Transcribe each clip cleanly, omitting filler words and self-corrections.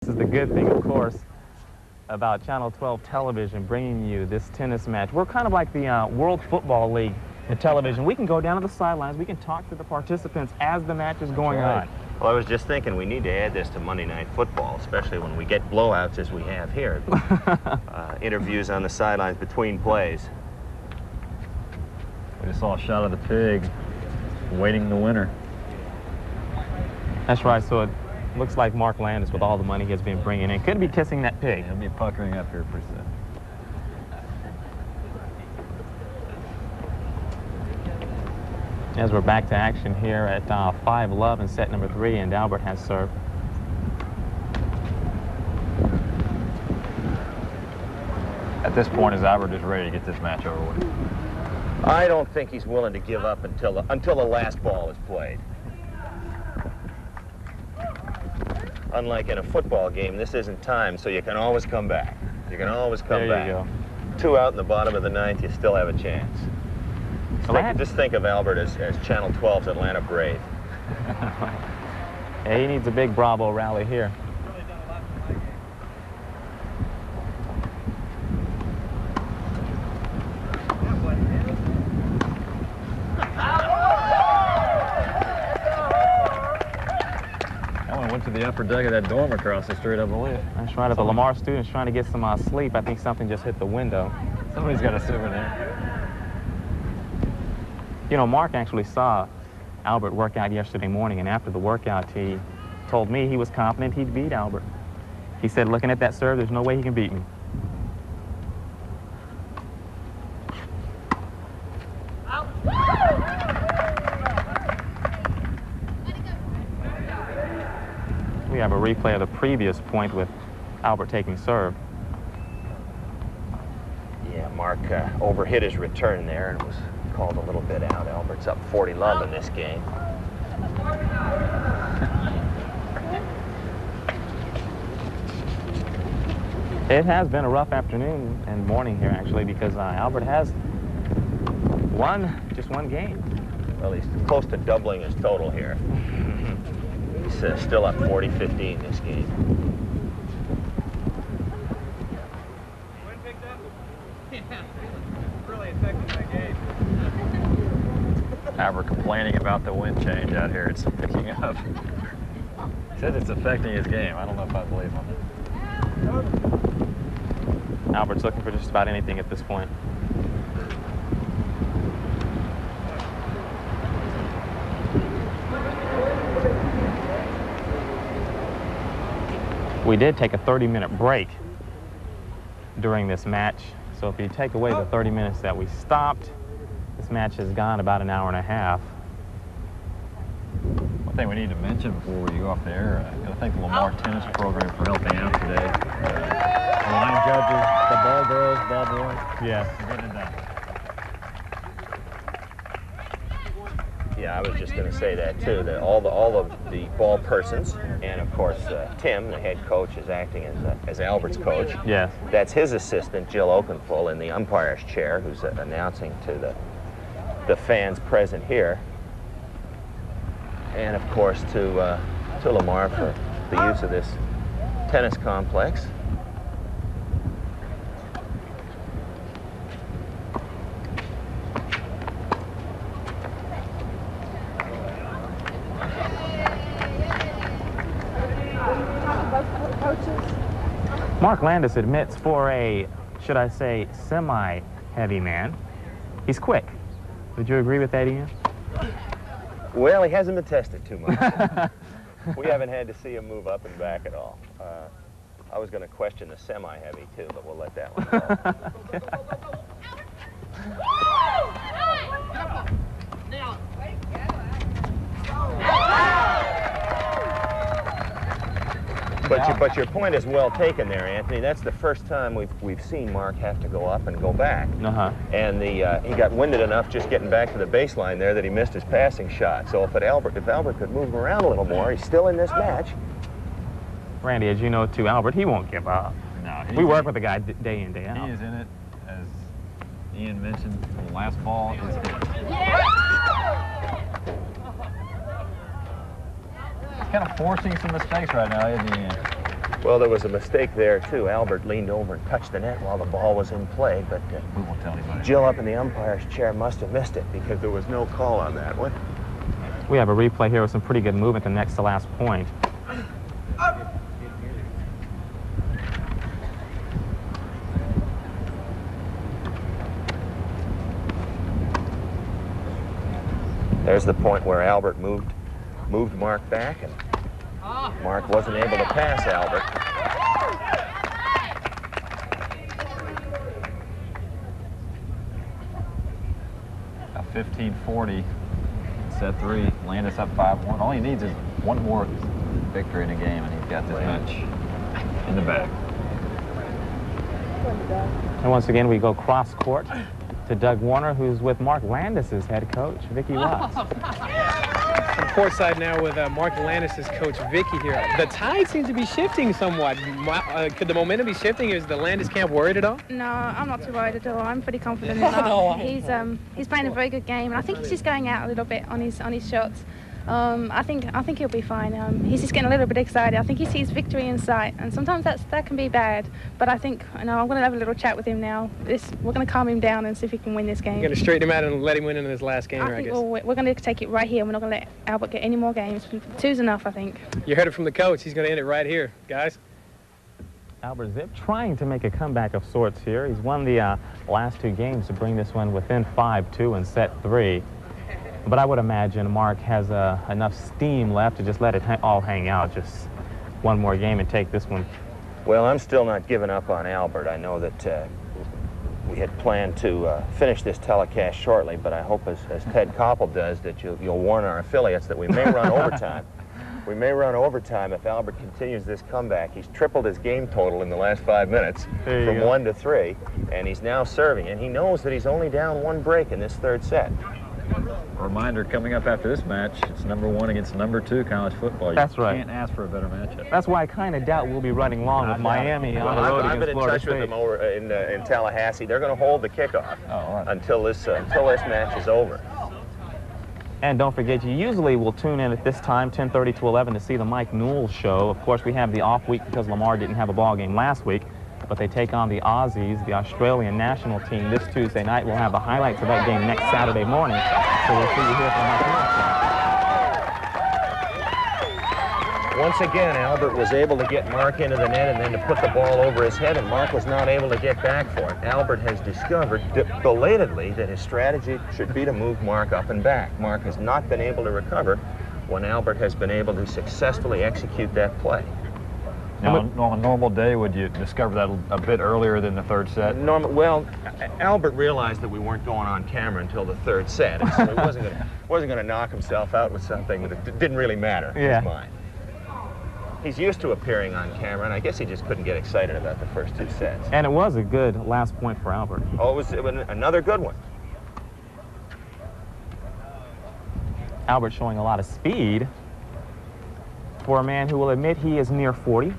This is the good thing, of course, about Channel 12 television bringing you this tennis match. We're kind of like the World Football League in television. We can go down to the sidelines. We can talk to the participants as the match is going on. Well, I was just thinking we need to add this to Monday Night Football, especially when we get blowouts as we have here. Interviews on the sidelines between plays. We just saw a shot of the pig waiting the winner. That's right. So it looks like Mark Landis, with all the money he has been bringing in, could be kissing that pig. He'll be puckering up here pretty soon. As we're back to action here at 5-love in set number 3, and Albert has served. At this point, is Albert just ready to get this match over with? I don't think he's willing to give up until the last ball is played. Unlike in a football game, this isn't time, so you can always come back. You can always come back. There you go. 2 out in the bottom of the 9th, you still have a chance. Just think of Albert as Channel 12's Atlanta Brave. Yeah, he needs a big Bravo rally here. That one went to the upper deck of that dorm across the street, I believe. That's right. If the Lamar student's trying to get some sleep, I think something just hit the window. Somebody's got a souvenir. You know, Mark actually saw Albert work out yesterday morning, and after the workout, he told me he was confident he'd beat Albert. He said, looking at that serve, there's no way he can beat me. We have a replay of the previous point with Albert taking serve. Yeah, Mark overhit his return there and was called a little bit out. Albert's up 40-love in this game. It has been a rough afternoon and morning here, actually, because Albert has won just one game. Well, he's close to doubling his total here. He's still up 40-15 this game. Albert complaining about the wind change out here. It's picking up. He said it's affecting his game. I don't know if I believe him. Albert's looking for just about anything at this point. We did take a 30-minute break during this match. So if you take away the 30 minutes that we stopped, this match has gone about an hour and a half. One thing we need to mention before we go off the air, I gotta thank the Lamar tennis program for helping out today. The line judges, the ball girls, ball boys. Yes. We're getting it done. Yeah, I was just going to say that too. That all of the ball persons, and of course Tim, the head coach, is acting as Albert's coach. Yes. That's his assistant, Jill Oakenfull, in the umpire's chair, who's announcing to the fans present here, and of course to Lamar for the use of this tennis complex. Mark Landis admits for a, should I say, semi-heavy man, he's quick. Would you agree with that, Ian? Well, he hasn't been tested too much. We haven't had to see him move up and back at all. I was going to question the semi-heavy too, but we'll let that one go. But your point is well taken there, Anthony. That's the first time we've seen Mark have to go up and go back. And he got winded enough just getting back to the baseline there that he missed his passing shot. So if Albert could move him around a little more, he's still in this match. Randy, as you know too, Albert, he won't give up. No, we work with the guy day in, day out. He is in it, as Ian mentioned. The last ball is hit. He's kind of forcing some mistakes right now, isn't he, Ian? Well, there was a mistake there, too. Albert leaned over and touched the net while the ball was in play, but we won't tell anybody. Jill up in the umpire's chair must have missed it because there was no call on that one. We have a replay here with some pretty good movement the next to last point. There's the point where Albert moved Mark back, and Mark wasn't able to pass Albert. A 15-40, set 3. Landis up 5-1. All he needs is one more victory in the game, and he's got this match in the bag. And once again, we go cross court to Doug Warner, who's with Mark Landis' head coach, Vicky Watts. I'm courtside now with Mark Landis' coach, Vicky, here. The tide seems to be shifting somewhat. Could the momentum be shifting? Is the Landis camp worried at all? No, I'm not too worried at all. I'm pretty confident in that. He's playing a very good game, and I think he's just going out a little bit on his shots. I think he'll be fine. He's just getting a little bit excited. I think he sees victory in sight, and sometimes that can be bad. But I think I'm going to have a little chat with him now. We're going to calm him down and see if he can win this game. You're going to straighten him out and let him win in his last game, I guess. We're going to take it right here. We're not going to let Albert get any more games. 2's enough, I think. You heard it from the coach. He's going to end it right here, guys. Albert Zipp trying to make a comeback of sorts here. He's won the last 2 games to bring this one within 5-2 in set 3. But I would imagine Mark has enough steam left to just let it all hang out. Just one more game and take this one. Well, I'm still not giving up on Albert. I know that we had planned to finish this telecast shortly, but I hope, as Ted Koppel does, that you'll warn our affiliates that we may run overtime. We may run overtime if Albert continues this comeback. He's tripled his game total in the last 5 minutes from 1 to 3, and he's now serving. And he knows that he's only down 1 break in this 3rd set. A reminder coming up after this match, it's number 1 against number 2 college football. That's right. You can't ask for a better matchup. That's why I kind of doubt we'll be running long with Miami on the road I've been in touch with them over in Tallahassee. They're going to hold the kickoff until this match is over. And don't forget, you usually will tune in at this time, 10:30 to 11, to see the Mike Newell show. Of course, we have the off week because Lamar didn't have a ball game last week. But they take on the Aussies, the Australian national team, this Tuesday night. We'll have the highlights of that game next Saturday morning. So we'll see you here from Mike Newell. Once again, Albert was able to get Mark into the net and then to put the ball over his head, and Mark was not able to get back for it. Albert has discovered belatedly that his strategy should be to move Mark up and back. Mark has not been able to recover when Albert has been able to successfully execute that play. Now, on a normal day, would you discover that a bit earlier than the 3rd set? Well, Albert realized that we weren't going on camera until the 3rd set, and so he wasn't going to knock himself out with something that didn't really matter in his mind. He's used to appearing on camera, and I guess he just couldn't get excited about the first 2 sets. And it was a good last point for Albert. Oh, it was another good one. Albert showing a lot of speed for a man who will admit he is near 40.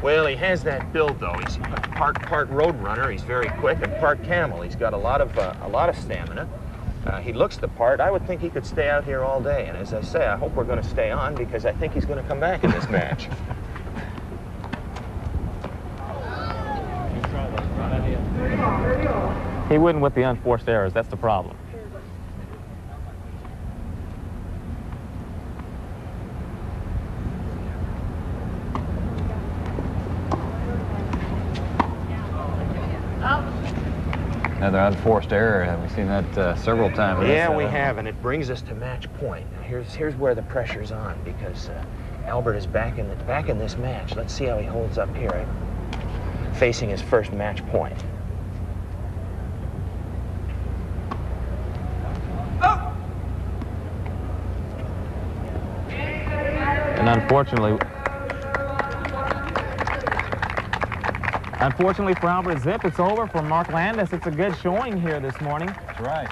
Well, he has that build, though. He's part road runner. He's very quick, and part camel. He's got a lot of stamina. He looks the part. I would think he could stay out here all day. And as I say, I hope we're going to stay on because I think he's going to come back in this match. He wouldn't with the unforced errors. That's the problem. Another unforced error. Have we seen that several times? Yeah, we have, and it brings us to match point. Here's where the pressure's on because Albert is back in this match. Let's see how he holds up here, facing his first match point. And unfortunately for Albert Zipp, it's over. For Mark Landis, it's a good showing here this morning. That's right.